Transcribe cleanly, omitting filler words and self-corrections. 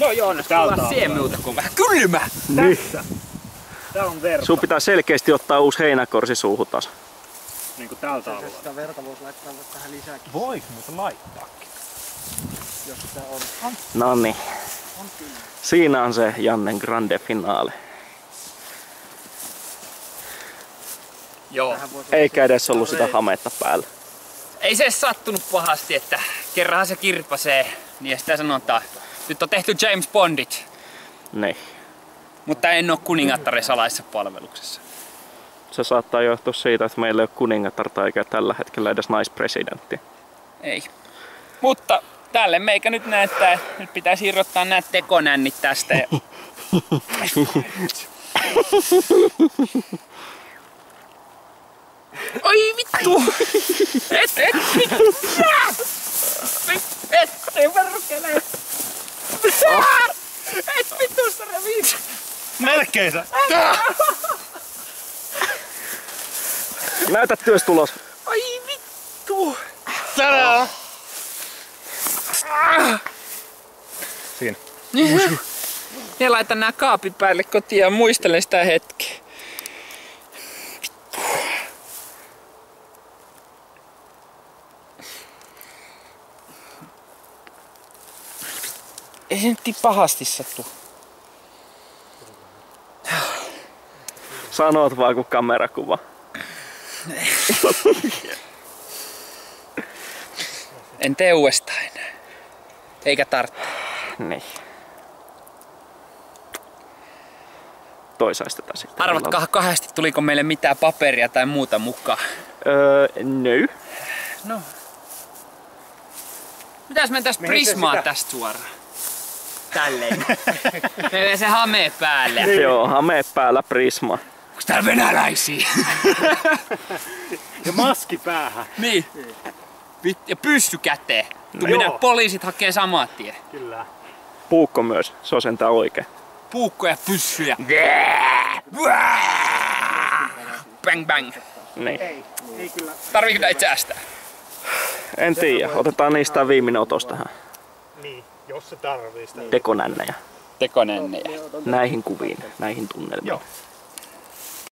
No joo, nyt ollaan siemiltä, kun on vähän kylmä. Niin. Tää on verta. Sun pitää selkeästi ottaa uusi heinäkorsi suuhun taas. Niinku tältä alueella. Sitä verta voisi laittaa vähän lisääkin. Voiko muuta laittaakin? Jos sitä on. Noniin. Siinä on se Jannen grande finale. Joo. Eikä edes ollut sitä hametta päällä. Ei se sattunut pahasti, että kerranhan se kirpasee, niin sitä sanotaan. Nyt on tehty James Bondit, Niin. mutta en oo kuningattaren salaisessa palveluksessa. Se saattaa johtua siitä, että meillä ei ole kuningatarta eikä tällä hetkellä edes naispresidentti. Ei. Mutta tälle meikä nyt näyttää, nyt pitäisi irrottaa nämä tekonännit tästä. Ja... Oi vittu! Et perkele! Et vittuista reviit! Melkein! Näytä työstulos. Ai vittu! Tadaa! Siinä. Ja laitan nää kaapin päälle kotiin ja muistelen sitä hetkeä. Ei se nyt pahasti sattu. Sanot vaan kun kamerakuva. En tee uudestaan enää. Eikä tarvitse. Niin. Toisaistetaan sitten. Arvatkaa kahdesti, tuliko meille mitään paperia tai muuta mukaan. No. No. Mitäs me tästä prismaa tästä suoraan? Tälleen. Meillä se hamee päälle. Joo, hamee päällä prisma. Onks täällä venäläisiä? Ja maski päähän. Niin. Ja pyssy käteen. Tuu minä poliisit hakee samaa tien. Kyllä. Puukko myös, se on sentään oikein. Puukko ja pyssyjä. Bang bang. Niin. Ei kyllä. Tarviiko näitä säästää? En tiedä, otetaan niistä viimeinen otos tähän. Niin, jos se tarvii sitä. Tekonännejä. Tekonennejä. Näihin kuviin, näihin tunnelmiin. Joo.